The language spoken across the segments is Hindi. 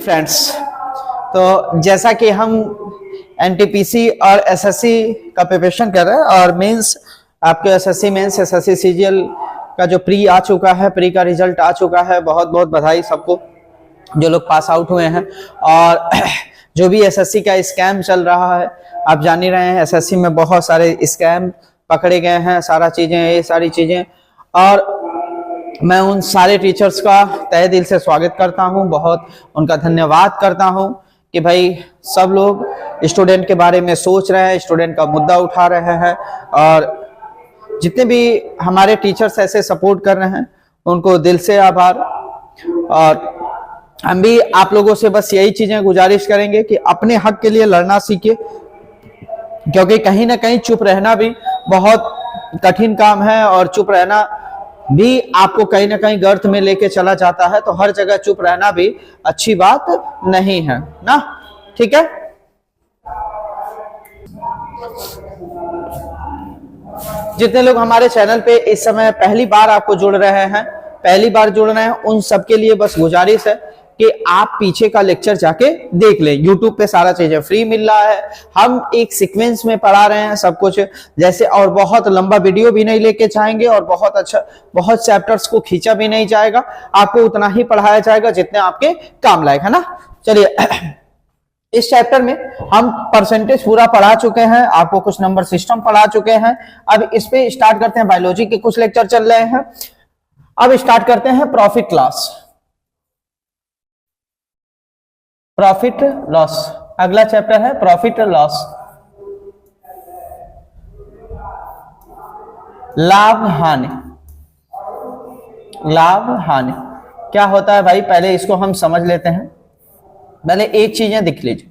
फ्रेंड्स, तो जैसा कि हम एनटीपीसी और एसएससी का प्रिपरेशन कर रहे हैं और मेंस आपके एसएससी मेंस एसएससी सीजीएल का जो प्री आ चुका है, प्री का रिजल्ट आ चुका है। बहुत बहुत बधाई सबको जो लोग पास आउट हुए हैं। और जो भी एसएससी का स्कैम चल रहा है, आप जान ही रहे हैं एसएससी में बहुत सारे स्कैम पकड़े गए हैं, सारा चीजें, ये सारी चीजें। और मैं उन सारे टीचर्स का तहे दिल से स्वागत करता हूं, बहुत उनका धन्यवाद करता हूं कि भाई सब लोग स्टूडेंट के बारे में सोच रहे हैं, स्टूडेंट का मुद्दा उठा रहे हैं। और जितने भी हमारे टीचर्स ऐसे सपोर्ट कर रहे हैं उनको दिल से आभार। और हम भी आप लोगों से बस यही चीजें गुजारिश करेंगे कि अपने हक के लिए लड़ना सीखिए, क्योंकि कहीं ना कहीं चुप रहना भी बहुत कठिन काम है और चुप रहना भी आपको कहीं ना कहीं गर्त में लेके चला जाता है। तो हर जगह चुप रहना भी अच्छी बात नहीं है ना, ठीक है। जितने लोग हमारे चैनल पे इस समय पहली बार आपको जुड़ रहे हैं, पहली बार जुड़ रहे हैं, उन सबके लिए बस गुजारिश है कि आप पीछे का लेक्चर जाके देख लें। YouTube पे सारा चीजें फ्री मिल रहा है, हम एक सीक्वेंस में पढ़ा रहे हैं सब कुछ जैसे। और बहुत लंबा वीडियो भी नहीं लेके जाएंगे और बहुत अच्छा, बहुत चैप्टर्स को खींचा भी नहीं जाएगा, आपको उतना ही पढ़ाया जाएगा जितने आपके काम लायक है ना। चलिए, इस चैप्टर में हम परसेंटेज पूरा पढ़ा चुके हैं, आपको कुछ नंबर सिस्टम पढ़ा चुके हैं। अब इस पे स्टार्ट करते हैं, बायोलॉजी के कुछ लेक्चर चल रहे हैं। अब स्टार्ट करते हैं प्रॉफिट लॉस। प्रॉफिट लॉस अगला चैप्टर है, प्रॉफिट लॉस, लाभ हानि। लाभ हानि क्या होता है भाई, पहले इसको हम समझ लेते हैं। पहले एक चीजें दिख लीजिए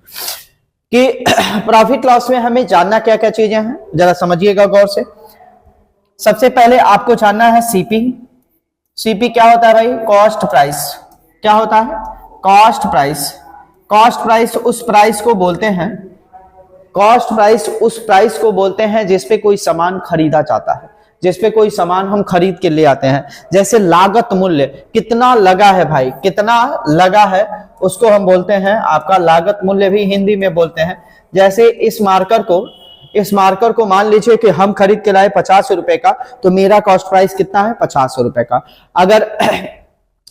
कि प्रॉफिट लॉस में हमें जानना क्या क्या चीजें हैं, जरा समझिएगा गौर से। सबसे पहले आपको जानना है सीपी। सीपी क्या होता है भाई, कॉस्ट प्राइस। क्या होता है, कॉस्ट प्राइस। कॉस्ट प्राइस उस प्राइस को बोलते हैं, कॉस्ट प्राइस उस प्राइस को बोलते हैं जिस पे कोई सामान खरीदा जाता है, जिस पे कोई सामान हम खरीद के ले आते हैं। जैसे लागत मूल्य, कितना लगा है भाई, कितना लगा है, उसको हम बोलते हैं आपका लागत मूल्य, भी हिंदी में बोलते हैं। जैसे इस मार्कर को मान लीजिए कि हम खरीद के लाए 50 रुपए का, तो मेरा कॉस्ट प्राइस कितना है, 50 रुपए का। अगर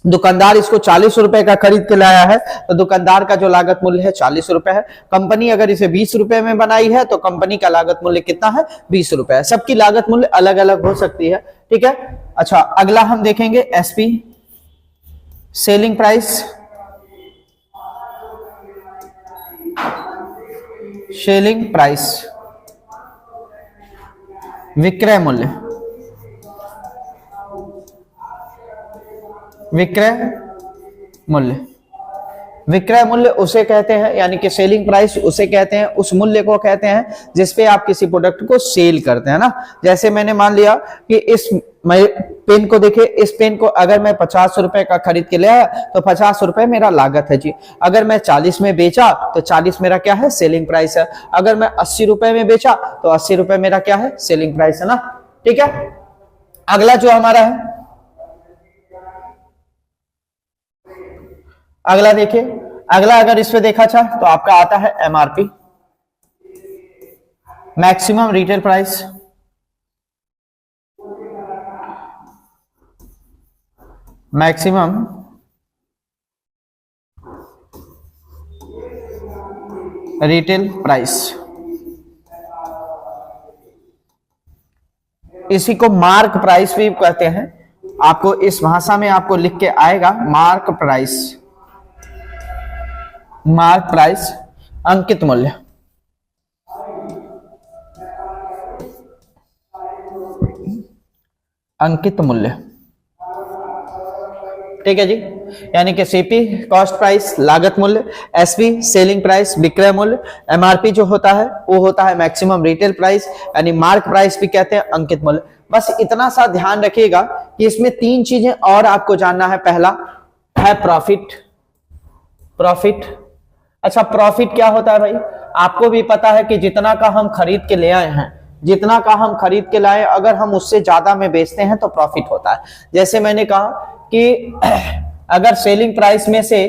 दुकानदार इसको 40 रुपए का खरीद के लाया है तो दुकानदार का जो लागत मूल्य है 40 रुपए है। कंपनी अगर इसे 20 रुपए में बनाई है तो कंपनी का लागत मूल्य कितना है, 20 रुपए है। सबकी लागत मूल्य अलग अलग हो सकती है, ठीक है। अच्छा, अगला हम देखेंगे SP, selling price. Selling price, विक्रय मूल्य। विक्रय मूल्य, विक्रय मूल्य उसे कहते हैं, यानी कि सेलिंग प्राइस उसे कहते हैं, उस मूल्य को कहते हैं जिसपे आप किसी प्रोडक्ट को सेल करते हैं ना। जैसे मैंने मान लिया कि इस पेन को देखिए, इस पेन को अगर मैं 50 रुपए का खरीद के ले आया तो 50 रुपए मेरा लागत है जी। अगर मैं 40 में बेचा तो 40 मेरा क्या है, सेलिंग प्राइस है। अगर मैं 80 रुपए में बेचा तो 80 रुपए मेरा क्या है, सेलिंग प्राइस है ना, ठीक है। अगला जो हमारा है, अगला देखिए, अगला अगर इस पे देखा जाए तो आपका आता है MRP, maximum retail price. Maximum retail price, इसी को मार्क प्राइस भी कहते हैं। आपको इस भाषा में आपको लिख के आएगा मार्क प्राइस। मार्क प्राइस, अंकित मूल्य। अंकित मूल्य, ठीक है जी। यानी कि सीपी कॉस्ट प्राइस, लागत मूल्य, एसपी सेलिंग प्राइस, विक्रय मूल्य, एमआरपी जो होता है वो होता है मैक्सिमम रिटेल प्राइस, यानी मार्क प्राइस भी कहते हैं, अंकित मूल्य। बस इतना सा ध्यान रखिएगा कि इसमें 3 चीजें और आपको जानना है। पहला है प्रॉफिट। प्रॉफिट, अच्छा प्रॉफिट क्या होता है भाई, आपको भी पता है कि जितना का हम खरीद के ले आए हैं, जितना का हम खरीद के लाए, अगर हम उससे ज्यादा में बेचते हैं तो प्रॉफिट होता है। जैसे मैंने कहा कि अगर सेलिंग प्राइस में से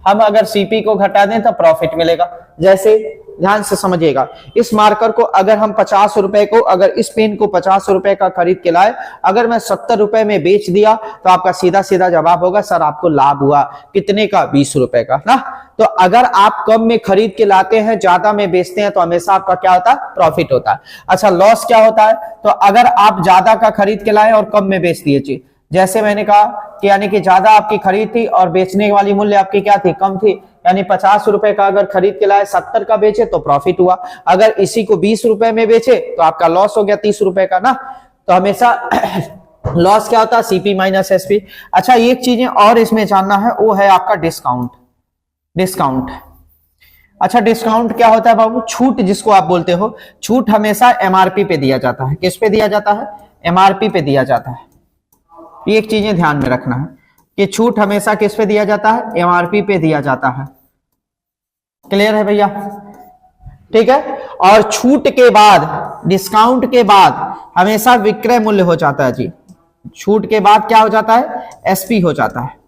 हम अगर सीपी को घटा दें तो प्रॉफिट मिलेगा। जैसे ध्यान से समझिएगा, इस मार्कर को अगर हम 50 रुपए को, अगर इस पेन को 50 रुपए का खरीद के लाए, अगर मैं 70 रुपए में बेच दिया तो आपका सीधा सीधा जवाब होगा सर आपको लाभ हुआ कितने का, 20 रुपए का ना। तो अगर आप कम में खरीद के लाते हैं, ज्यादा में बेचते हैं, तो हमेशा आपका क्या होता है, प्रॉफिट होता है। अच्छा, लॉस क्या होता है, तो अगर आप ज्यादा का खरीद के लाए और कम में बेच दिए चीज, जैसे मैंने कहा कि यानी कि ज्यादा आपकी खरीद थी और बेचने वाली मूल्य आपकी क्या थी, कम थी, यानी 50 रुपए का अगर खरीद के लाए 70 का बेचे तो प्रॉफिट हुआ, अगर इसी को 20 रुपए में बेचे तो आपका लॉस हो गया 30 रुपए का ना। तो हमेशा लॉस क्या होता है, सीपी माइनस एसपी। अच्छा, एक चीजें और इसमें जानना है, वो है आपका डिस्काउंट। डिस्काउंट, अच्छा डिस्काउंट क्या होता है बाबू, छूट जिसको आप बोलते हो। छूट हमेशा एमआरपी पे दिया जाता है। किस पे दिया जाता है, एमआरपी पे दिया जाता है। एक चीजें ध्यान में रखना है कि छूट हमेशा किस पे दिया जाता है, एमआरपी पे दिया जाता है। क्लियर है भैया, ठीक है। और छूट के बाद, डिस्काउंट के बाद हमेशा विक्रय मूल्य हो जाता है जी। छूट के बाद क्या हो जाता है, एसपी हो जाता है।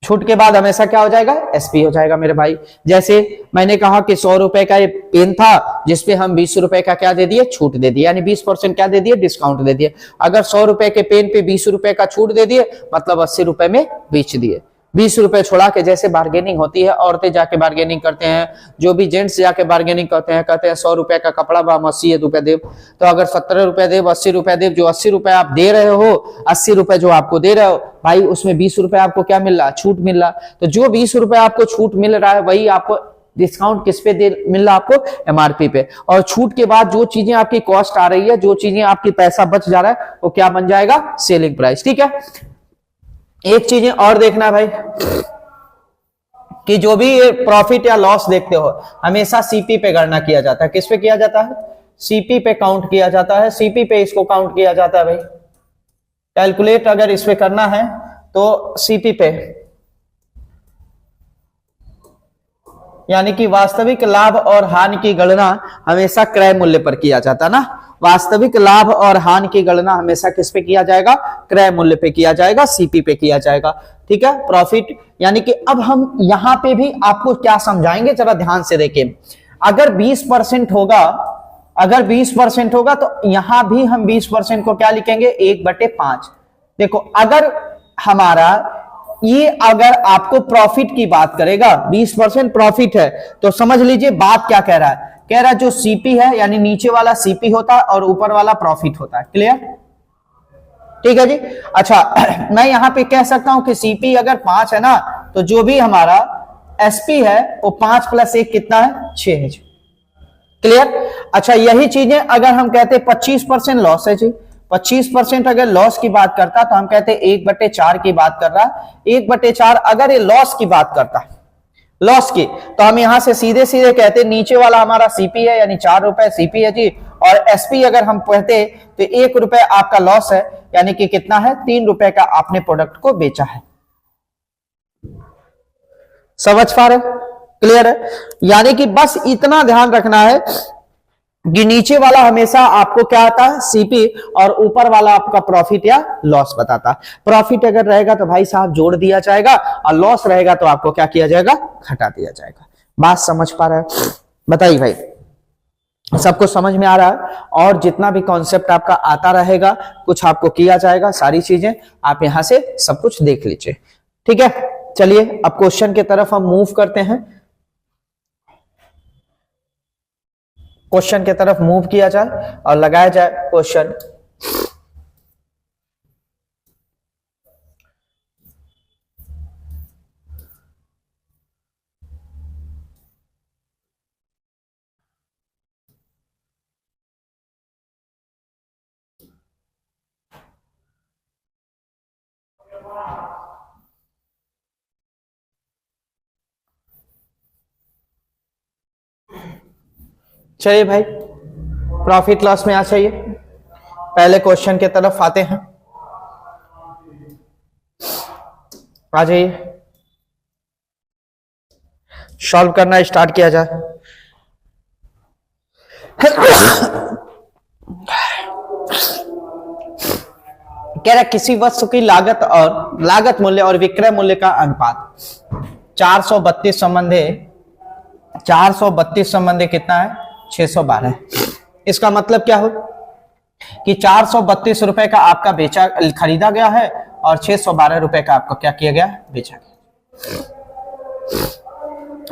छूट के बाद हमेशा क्या हो जाएगा, एसपी हो जाएगा मेरे भाई। जैसे मैंने कहा कि 100 रुपए का ये पेन था जिसपे हम 20 रुपए का क्या दे दिए, छूट दे दिए, यानी 20% क्या दे दिए, डिस्काउंट दे दिए। अगर 100 रुपए के पेन पे 20 रुपए का छूट दे दिए, मतलब 80 रुपए में बेच दिए। 20 रुपए छोड़ा के, जैसे बार्गेनिंग होती है, औरतें जाके बार्गेनिंग करते हैं, जो भी जेंट्स जाके बार्गेनिंग करते हैं, कहते हैं 100 रुपए का कपड़ा बा, हम 80 रुपए देव, तो अगर 70 रुपए देव, 80 रुपए देव, जो 80 रुपए आप दे रहे हो, 80 रुपए जो आपको दे रहे हो भाई, उसमें 20 रुपए आपको क्या मिल रहा, छूट मिल रहा। तो जो 20 रुपए आपको छूट मिल रहा है, वही आपको डिस्काउंट किस पे दे मिल रहा, आपको एमआरपी पे। और छूट के बाद जो चीजें आपकी कॉस्ट आ रही है, जो चीजें आपकी पैसा बच जा रहा है, वो क्या बन जाएगा, सेलिंग प्राइस। ठीक है, एक चीजें और देखना भाई कि जो भी ये प्रॉफिट या लॉस देखते हो, हमेशा सीपी पे गणना किया जाता है। किस पे किया जाता है, सीपी पे काउंट किया जाता है। सीपी पे इसको काउंट किया जाता है भाई। कैलकुलेट अगर इस पे करना है तो सीपी पे, यानी कि वास्तविक लाभ और हानि की गणना हमेशा क्रय मूल्य पर किया जाता है ना। वास्तविक लाभ और हानि की गणना हमेशा किस पे किया जाएगा, क्रय मूल्य पे किया जाएगा, सीपी पे किया जाएगा। ठीक है, प्रॉफिट, यानी कि अब हम यहां पे भी आपको क्या समझाएंगे, जरा ध्यान से देखिए। अगर 20% होगा, अगर 20% होगा तो यहां भी हम 20% को क्या लिखेंगे, 1/5। देखो, अगर हमारा ये, अगर आपको प्रॉफिट की बात करेगा, 20% प्रॉफिट है, तो समझ लीजिए बात क्या कह रहा है, कह रहा है जो सीपी है, यानी नीचे वाला सीपी होता है और ऊपर वाला प्रॉफिट होता है। क्लियर, ठीक है जी। अच्छा, मैं यहां पे कह सकता हूं कि सीपी अगर 5 है ना, तो जो भी हमारा एसपी है वो 5 + 1 कितना है, 6 है जी। क्लियर। अच्छा, यही चीजें अगर हम कहते 25% लॉस है जी, 25% अगर लॉस की बात करता तो हम कहते 1/4 की बात कर रहा है। 1/4 अगर ये लॉस की बात करता, लॉस की, तो हम यहां से सीधे सीधे कहते नीचे वाला हमारा सीपी है, यानी 4 रुपए सीपी है जी, और एसपी अगर हम कहते तो 1 रुपए आपका लॉस है, यानी कि कितना है, 3 रुपए का आपने प्रोडक्ट को बेचा है। समझ पा रहे, क्लियर है। यानी कि बस इतना ध्यान रखना है कि नीचे वाला हमेशा आपको क्या आता है, सीपी, और ऊपर वाला आपका प्रॉफिट या लॉस बताता। प्रॉफिट अगर रहेगा तो भाई साहब जोड़ दिया जाएगा, और लॉस रहेगा तो आपको क्या किया जाएगा, घटा दिया जाएगा। बात समझ पा रहे हैं, बताइए भाई, सबको समझ में आ रहा है। और जितना भी कॉन्सेप्ट आपका आता रहेगा, कुछ आपको किया जाएगा, सारी चीजें आप यहां से सब कुछ देख लीजिए। ठीक है, चलिए अब क्वेश्चन की तरफ हम मूव करते हैं। क्वेश्चन की तरफ मूव किया जाए और लगाया जाए क्वेश्चन। चलिए भाई, प्रॉफिट लॉस में आ जाइए, पहले क्वेश्चन की तरफ आते हैं। आ जाइए, सॉल्व करना स्टार्ट किया जाए। कह रहा किसी वस्तु की लागत मूल्य और विक्रय मूल्य का अनुपात 432 संबंध कितना है 612। इसका मतलब क्या हो कि 432 रुपए का आपका खरीदा गया है और 612 रुपए का आपका क्या किया गया, बेचा गया।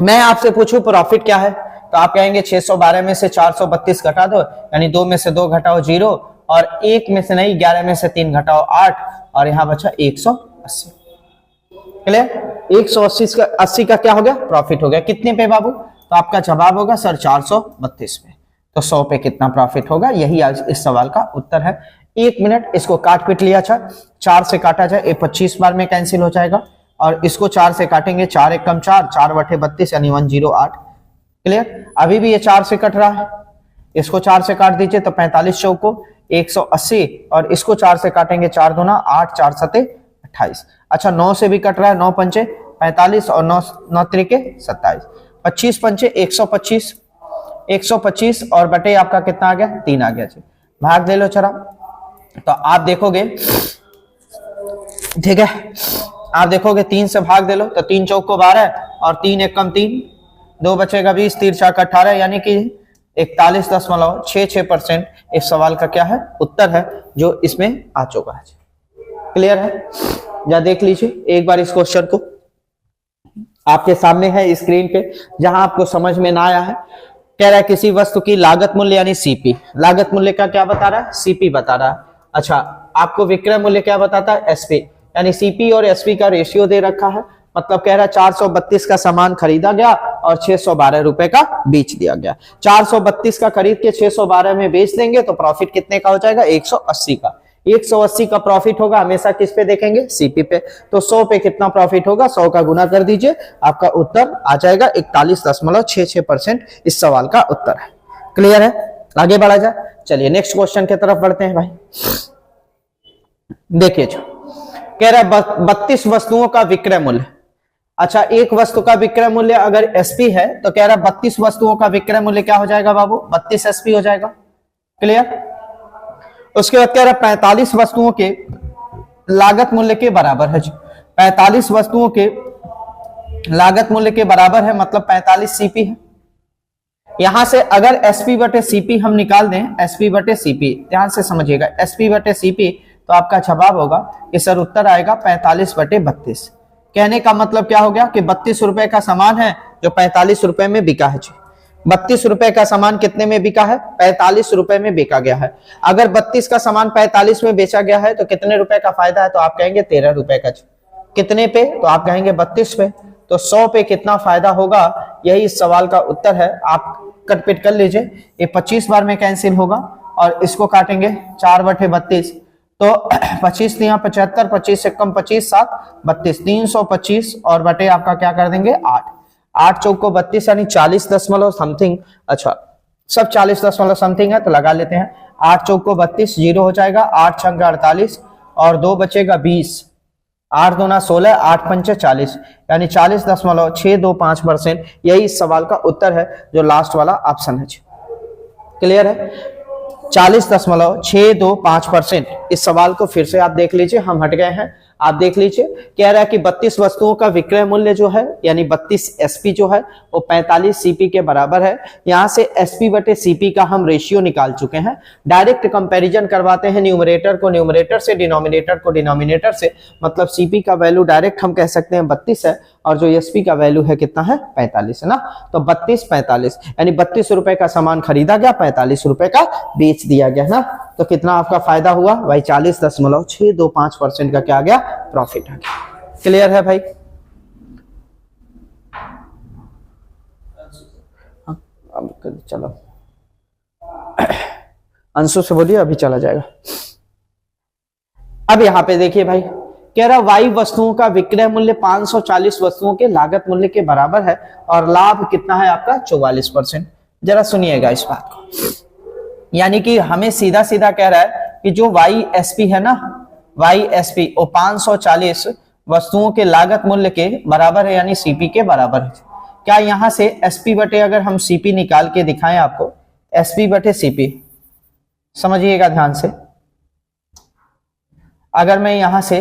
मैं आपसे पूछूं प्रॉफिट क्या है, तो आप कहेंगे 612 में से 432 घटा दो, यानी 2 में से 2 घटाओ 0, और 1 में से नहीं 11 में से 3 घटाओ 8, और यहां बचा 180। क्लियर? 180 का क्या हो गया, प्रॉफिट हो गया। कितने पे बाबू? तो आपका जवाब होगा सर 432 पे। तो 100 पे कितना प्रॉफिट होगा, यही आज इस सवाल का उत्तर है। 1 मिनट इसको काट पीट लिया। अच्छा 4 से काटा जाए, ये 25 बार में कैंसिल हो जाएगा, और इसको 4 से काटेंगे, 4 एक कम 4, 4/32 यानी 108। क्लियर? अभी भी ये 4 से कट रहा है, इसको 4 से काट दीजिए तो 45 चौको 180, और इसको 4 से काटेंगे, 4 दूना 8, 4 सते 28। अच्छा 9 से भी कट रहा है, 9 पंचे 45 और 9 त्रिके 27, 25 पंचे 125, 125 और बटे आपका कितना आ गया, 3 आ गया जी। भाग दे लो चरा, तो आप देखोगे, ठीक है, आप देखोगे 3 से भाग दे लो तो 3 चौको 12 और 3 एक कम 3, 2 बचेगा 20, 3 4 18, यानी कि 41.66% इस सवाल का क्या है, उत्तर है, जो इसमें आ चुका है। क्लियर है? या देख लीजिए एक बार इस क्वेश्चन को, आपके सामने है स्क्रीन पे, जहां आपको समझ में ना आया है। कह रहा है किसी वस्तु की लागत मूल्य यानी सीपी, लागत मूल्य का क्या बता रहा है, सीपी बता रहा है। अच्छा आपको विक्रय मूल्य क्या बताता है, एसपी, यानी सीपी और एसपी का रेशियो दे रखा है। मतलब कह रहा है 432 का सामान खरीदा गया और 612 रुपए का बेच दिया गया। 432 का खरीद के 612 में बेच देंगे तो प्रॉफिट कितने का हो जाएगा, 180 का। 180 का प्रॉफिट होगा, हमेशा किस पे देखेंगे, सीपी पे। तो 100 पे कितना प्रॉफिट होगा, 100 का गुना कर दीजिए, आपका उत्तर आ जाएगा 41.66%। इस सवाल का उत्तर है। क्लियर है? आगे बढ़ा जाए, चलिए नेक्स्ट क्वेश्चन की तरफ बढ़ते हैं भाई। देखिए कह रहा है 32 वस्तुओं का विक्रय मूल्य। अच्छा एक वस्तु का विक्रय मूल्य अगर एसपी है तो कह रहा है 32 वस्तुओं का विक्रय मूल्य क्या हो जाएगा बाबू, 32 एसपी हो जाएगा। क्लियर? उसके बाद कह रहा है 45 वस्तुओं के लागत मूल्य के बराबर है। 45 वस्तुओं के लागत मूल्य के बराबर है, मतलब 45 सीपी है। यहां से अगर एसपी बटे सीपी हम निकाल दें, एसपी बटे सीपी, ध्यान से समझिएगा, एसपी बटे सीपी, तो आपका जवाब होगा कि सर उत्तर आएगा 45/32। कहने का मतलब क्या हो गया कि 32 रुपए का सामान है जो 45 रुपए में बिका है जी। 32 रुपए का सामान कितने में बिका है, 45 रुपए में बेचा गया है। अगर 32 का सामान 45 में बेचा गया है तो कितने रुपए का फायदा है, तो आप कहेंगे 13 रुपए का। कितने पे, तो आप कहेंगे 32 पे। तो 100 पे कितना फायदा होगा, यही इस सवाल का उत्तर है। आप कटपिट कर लीजिए, ये 25 बार में कैंसिल होगा और इसको काटेंगे 4/32, तो 25 यहाँ 75, 25 से कम 25, 7 32, 325 और बटे आपका क्या कर देंगे 8, 8 चौको 32 यानी 40 दशमलव समथिंग। अच्छा सब 40 दशमलव समथिंग है तो लगा लेते हैं, 8 चौको 32, 0 हो जाएगा, 8 छंग 48 और 2 बचेगा 20, 8 दूना 16, 8 पंचे 40, यानी 40.625%। यही इस सवाल का उत्तर है, जो लास्ट वाला ऑप्शन है। क्लियर है? 40.625%। इस सवाल को फिर से आप देख लीजिए, हम हट गए हैं, आप देख लीजिए। कह रहा है कि 32 वस्तुओं का विक्रय मूल्य जो है यानी 32 एसपी जो है वो 45 सीपी के बराबर है। यहां से एसपी बटे सीपी का हम रेशियो निकाल चुके हैं। डायरेक्ट कंपैरिजन करवाते हैं न्यूमरेटर को न्यूमरेटर से, डिनोमिनेटर को डिनोमिनेटर से। मतलब सीपी का वैल्यू डायरेक्ट हम कह सकते हैं 32 है और जो एसपी का वैल्यू है कितना है, 45 है ना। तो 32 45 यानी 32 रुपए का सामान खरीदा गया, 45 रुपए का बेच दिया गया ना। तो कितना आपका फायदा हुआ भाई, 40.625% का क्या आ गया, प्रॉफिट आ गया। क्लियर है भाई? अब चलो अंशु से बोलिए, अभी चला जाएगा। अब यहां पे देखिए भाई, कह रहा वाई वस्तुओं का विक्रय मूल्य 540 वस्तुओं के लागत मूल्य के बराबर है और लाभ कितना है आपका 44%। जरा सुनिएगा इस बात को, यानी कि हमें सीधा सीधा कह रहा है कि जो वाई एसपी है ना, वाई एसपी वो 540 वस्तुओं के लागत मूल्य के बराबर है, यानी सीपी के बराबर है। क्या यहां से एसपी बटे अगर हम सीपी निकाल के दिखाएं आपको, एसपी बटे सीपी, समझिएगा ध्यान से। अगर मैं यहां से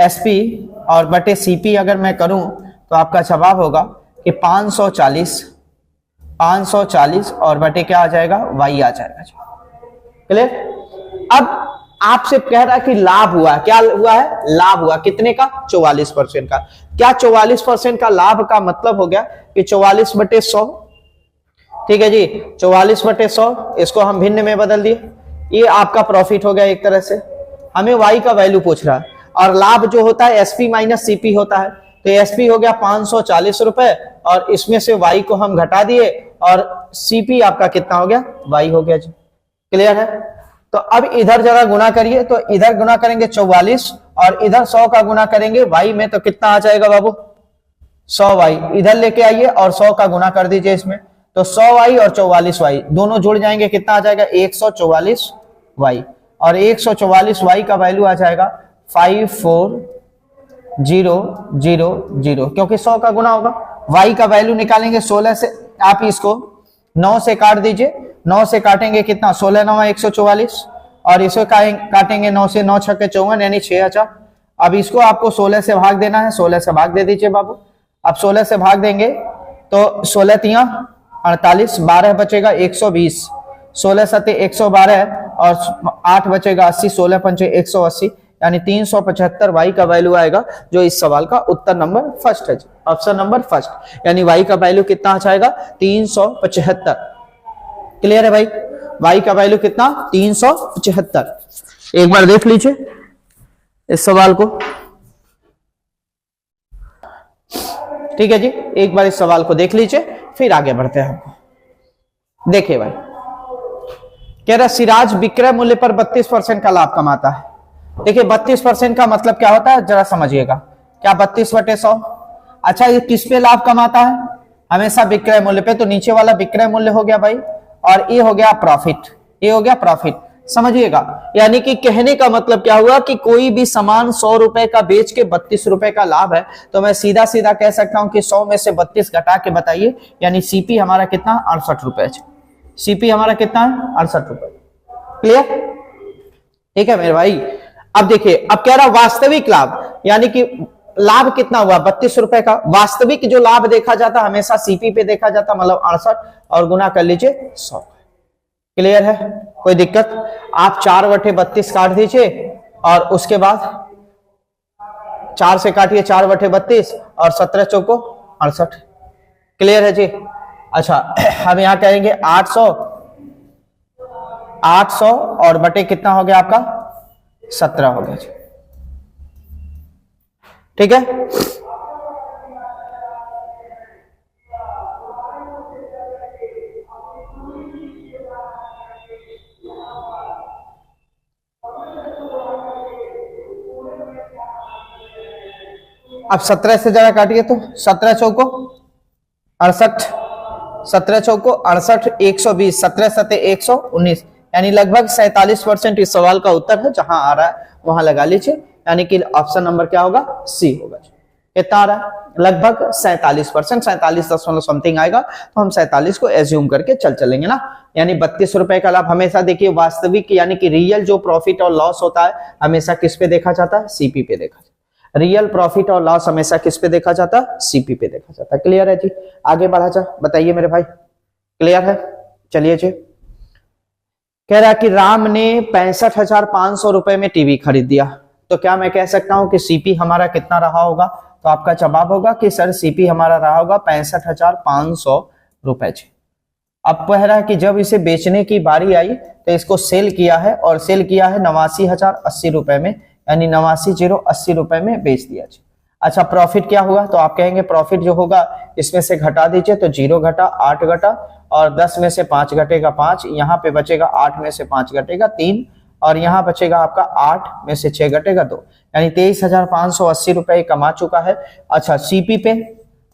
एसपी और बटे सीपी अगर मैं करूं तो आपका जवाब होगा कि 540 और बटे क्या आ जाएगा, वाई आ जाएगा। क्लियर। अब आपसे कह रहा है कि लाभ हुआ, क्या हुआ है, लाभ हुआ कितने का, 44% का। क्या 44% का लाभ का मतलब हो गया कि 44/100, ठीक है जी, 44/100, इसको हम भिन्न में बदल दिए, ये आपका प्रॉफिट हो गया एक तरह से। हमें वाई का वैल्यू पूछ रहा है और लाभ जो होता है एसपी माइनस सीपी होता है, तो एसपी हो गया 540 रुपए और इसमें से वाई को हम घटा दिए और सीपी आपका कितना हो गया, वाई हो गया जी। क्लियर है। तो अब इधर जरा गुना करिए, तो इधर गुना करेंगे 44 और इधर 100 का गुना करेंगे वाई में, तो कितना आ जाएगा बाबू, 100 वाई। इधर लेके आइए और 100 का गुना कर दीजिए इसमें, तो 100 वाई और 44 वाई दोनों जुड़ जाएंगे, कितना आ जाएगा, 144 वाई। और 144 वाई का वैल्यू आ जाएगा 54000, क्योंकि 100 का गुना होगा। वाई का वैल्यू निकालेंगे 16 से, आप इसको 9 से काट दीजिए, 9 से काटेंगे कितना, 16 9 144 और इसको काटेंगे 9 से, 9 6 54 यानी 6000। अब इसको आपको 16 से भाग देना है, 16 से भाग दे दीजिए बाबू। अब 16 से भाग देंगे तो 16 तिया 48, 12 बचेगा 120, 16 7 112 और 8 बचेगा 80, 16 पंचे 180 यानी 375 वाई का वैल्यू आएगा, जो इस सवाल का उत्तर नंबर फर्स्ट है, ऑप्शन नंबर फर्स्ट। यानी वाई का वैल्यू कितना आ जाएगा, 375। क्लियर है भाई, वाई का वैल्यू कितना, 375। एक बार देख लीजिए इस सवाल को, ठीक है जी, एक बार इस सवाल को देख लीजिए फिर आगे बढ़ते हैं। देखिए भाई, कह रहा सिराज विक्रय मूल्य पर 32% का लाभ कमाता है। देखिए 32% का मतलब क्या होता है, जरा समझिएगा, क्या 32/100, अच्छा ये किस पे लाभ कमाता है, हमेशा विक्रय मूल्य पे, तो नीचे वाला विक्रय मूल्य हो गया भाई और ये हो गया प्रॉफिट, ये हो गया प्रॉफिट, समझिएगा। यानी कि कहने का मतलब क्या हुआ कि कोई भी सामान 100 रुपए का बेच के 32 रुपए का लाभ है, तो मैं सीधा सीधा कह सकता हूं कि 100 में से 32 घटा के बताइए, यानी सीपी हमारा कितना, 68 रुपए। सीपी हमारा कितना है, 68 रुपए। क्लियर, ठीक है मेरे भाई। अब देखिए, अब कह रहा वास्तविक लाभ, यानी कि लाभ कितना हुआ, 32 रुपए का। वास्तविक जो लाभ देखा जाता हमेशा सीपी पे देखा जाता, मतलब 68 और गुना कर लीजिए 100। क्लियर है, कोई दिक्कत। आप 4/32 काट दीजिए और उसके बाद 4 से काटिए 4/32 और 17 चौको 68। क्लियर है जी। अच्छा हम यहां कहेंगे 800 और बटे कितना हो गया आपका, 17 हो गया जी। ठीक है, अब 17 से जरा काटिए, तो 17 चौको 68, 17 चौको 68, 120, 17 सते 119, यानी लगभग 47% इस सवाल का उत्तर है। जहां आ रहा है वहां लगा लीजिए, यानी कि ऑप्शन नंबर क्या होगा, सी होगा। कितना आ रहा है, लगभग 47%, 47 दशमलव समथिंग आएगा, तो हम 47 को एज्यूम करके चलेंगे ना। यानी 32 रुपए का लाभ हमेशा देखिए वास्तविक, यानी कि रियल जो प्रॉफिट और लॉस होता है हमेशा किस पे देखा जाता है, सीपी पे देखा जाता है। रियल प्रॉफिट और लॉस हमेशा किस पे देखा जाता है, सीपी पे देखा जाता है। क्लियर है जी, आगे बढ़ा जा, बताइए मेरे भाई, क्लियर है। चलिए जी, कह रहा है कि राम ने 65,500 रुपए में टीवी खरीद दिया, तो क्या मैं कह सकता हूं कि सीपी हमारा कितना रहा होगा, तो आपका जवाब होगा कि सर सीपी हमारा रहा होगा 65,500 रुपए। अब कह रहा है कि जब इसे बेचने की बारी आई तो इसको सेल किया है, और सेल किया है 89,080 रुपए में, यानी 89,080 रुपए में बेच दिया। अच्छा प्रॉफिट क्या हुआ, तो आप कहेंगे प्रॉफिट जो होगा इसमें से घटा दीजिए, तो 0 घटा, 8 घटा और 10 में से 5 घटेगा 5, यहाँ पे बचेगा 8 में से 5 घटेगा 3 और यहाँ बचेगा आपका 8 में से 6 घटेगा 2, यानी 23,580 रुपए कमा चुका है। अच्छा सीपी पे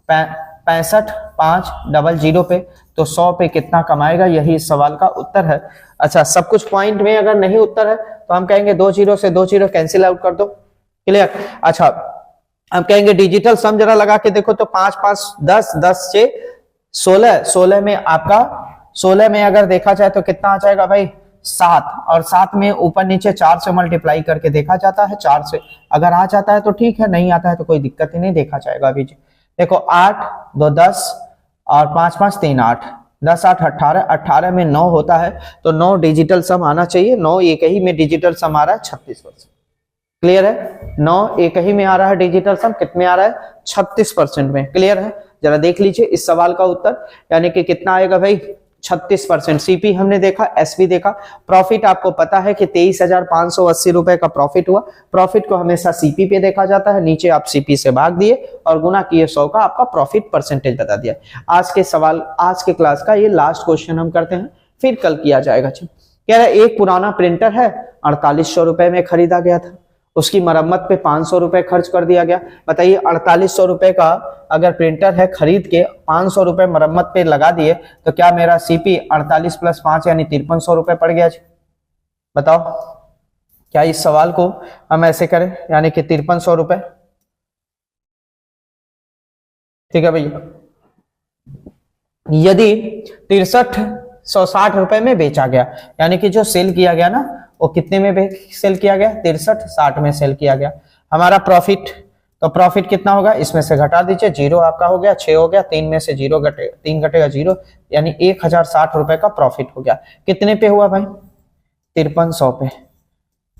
65,500 पे, तो 100 पे कितना कमाएगा, यही इस सवाल का उत्तर है। अच्छा सब कुछ पॉइंट में अगर नहीं उत्तर है तो हम कहेंगे 2 0 से 2 0 कैंसिल आउट कर दो। क्लियर। अच्छा हम कहेंगे डिजिटल सम जरा लगा के देखो, तो 5 5 10 10 से 16, 16 में आपका 16 में अगर देखा जाए तो कितना आ जाएगा भाई, 7 और 7 में ऊपर नीचे 4 से मल्टीप्लाई करके देखा जाता है। 4 से अगर आ जाता है तो ठीक है, नहीं आता है तो कोई दिक्कत ही नहीं, देखा जाएगा अभी जी। देखो 8 2 10 और 5 5 3 8, 10 8 18, 18 में 9 होता है तो 9 डिजिटल सम आना चाहिए। 9 एक ही में डिजिटल सम आ रहा है 36%। क्लियर है? 9 एक ही में आ रहा है डिजिटल सम, कितने आ रहा है? 36% में। क्लियर है? जरा देख लीजिए इस सवाल का उत्तर, यानी कि कितना आएगा भाई? 36%। सीपी हमने देखा, एसपी देखा। प्रॉफिट आपको पता है कि 23,580 रुपए का प्रॉफिट हुआ। प्रॉफिट को हमेशा सीपी पे देखा जाता है, नीचे आप सीपी से भाग दिए और गुना किए 100 का, आपका प्रॉफिट परसेंटेज बता दिया। आज के सवाल, आज के क्लास का ये लास्ट क्वेश्चन हम करते हैं, फिर कल किया जाएगा। कह रहा है एक पुराना प्रिंटर है, 4800 रुपए में खरीदा गया था, उसकी मरम्मत पे 500 रुपए खर्च कर दिया गया। बताइए 4800 रुपए का अगर प्रिंटर है, खरीद के 500 रुपए मरम्मत पे लगा दिए तो क्या मेरा सीपी 48 + 5 यानी 5300 रुपए पड़ गया जी? बताओ, क्या इस सवाल को हम ऐसे करें, यानी कि 5300 रुपए? ठीक है भैया। यदि 6360 रुपए में बेचा गया, यानी कि जो सेल किया गया ना वो कितने में सेल किया गया? 6360 में सेल किया गया। हमारा प्रॉफिट, तो प्रॉफिट कितना होगा? इसमें से घटा दीजिए, 0 आपका हो गया, 6 हो गया, 3 में से 0 घटे, 3 घटेगा 0, यानी 1060 रुपए का प्रॉफिट हो गया। कितने पे हुआ भाई? 5300 पे।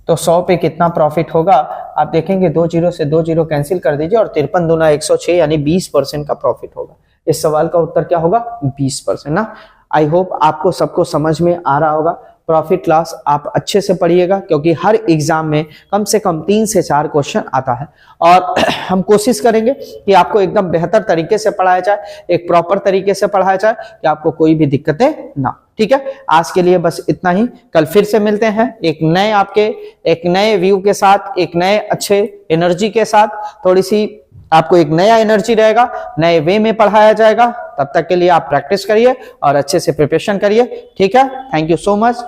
तो 100 पे कितना प्रॉफिट होगा? आप देखेंगे 2 0 से 2 0 कैंसिल कर दीजिए और 53 दूना 106 यानी 20% का प्रॉफिट होगा। इस सवाल का उत्तर क्या होगा? 20% ना। आई होप आपको सबको समझ में आ रहा होगा। प्रॉफिट लॉस आप अच्छे से पढ़िएगा, क्योंकि हर एग्जाम में कम से कम 3 से 4 क्वेश्चन आता है और हम कोशिश करेंगे कि आपको एकदम बेहतर तरीके से पढ़ाया जाए, एक प्रॉपर तरीके से पढ़ाया जाए कि आपको कोई भी दिक्कतें ना। ठीक है, आज के लिए बस इतना ही। कल फिर से मिलते हैं एक नए व्यू के साथ, एक नए अच्छे एनर्जी के साथ। थोड़ी सी आपको एक नया एनर्जी रहेगा, नए वे में पढ़ाया जाएगा। तब तक के लिए आप प्रैक्टिस करिए और अच्छे से प्रिपरेशन करिए। ठीक है, थैंक यू सो मच।